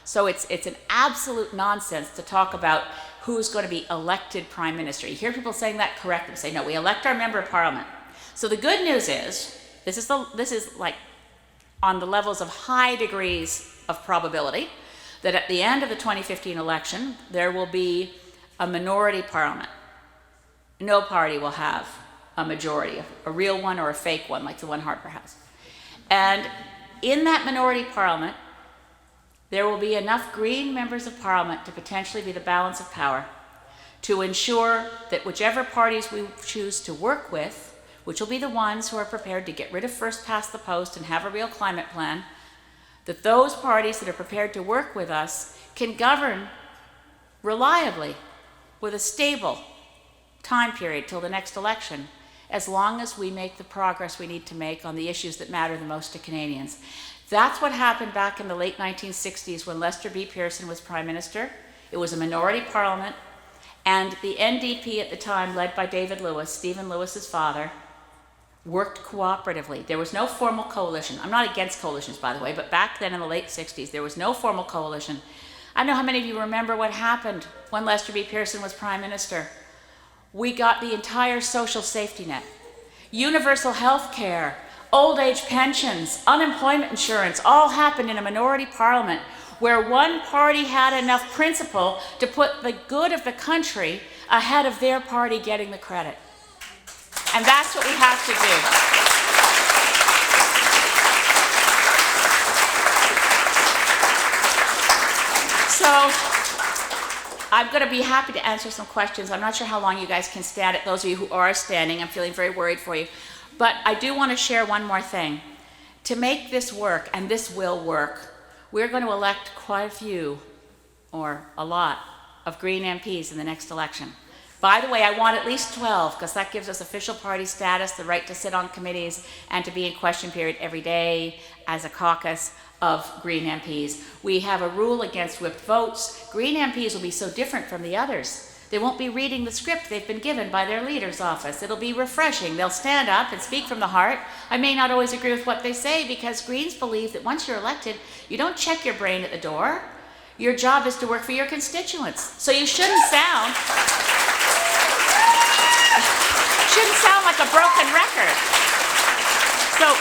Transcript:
So it's an absolute nonsense to talk about who's going to be elected prime minister. You hear people saying that correctly, say, no, we elect our member of parliament. So the good news is, this is like on the levels of high degrees of probability, that at the end of the 2015 election, there will be a minority parliament. No party will have a majority, a real one or a fake one, like the one Harper has. And in that minority parliament, there will be enough Green members of parliament to potentially be the balance of power to ensure that whichever parties we choose to work with, which will be the ones who are prepared to get rid of first past the post and have a real climate plan, that those parties that are prepared to work with us can govern reliably with a stable time period till the next election, as long as we make the progress we need to make on the issues that matter the most to Canadians. That's what happened back in the late 1960s when Lester B. Pearson was Prime Minister. It was a minority parliament, and the NDP at the time, led by David Lewis, Stephen Lewis's father, worked cooperatively. There was no formal coalition. I'm not against coalitions, by the way, but back then in the late 60s, there was no formal coalition. I don't know how many of you remember what happened when Lester B. Pearson was Prime Minister. We got the entire social safety net, universal health care, old age pensions, unemployment insurance, all happened in a minority parliament where one party had enough principle to put the good of the country ahead of their party getting the credit. And that's what we have to do. So I'm going to be happy to answer some questions. I'm not sure how long you guys can stand it. Those of you who are standing, I'm feeling very worried for you. But I do want to share one more thing. To make this work, and this will work, we're going to elect quite a few, or a lot, of Green MPs in the next election. By the way, I want at least 12, because that gives us official party status, the right to sit on committees, and to be in question period every day as a caucus of Green MPs. We have a rule against whipped votes. Green MPs will be so different from the others. They won't be reading the script they've been given by their leader's office. It'll be refreshing. They'll stand up and speak from the heart. I may not always agree with what they say, because Greens believe that once you're elected, you don't check your brain at the door. Your job is to work for your constituents. So you shouldn't sound like a broken record. So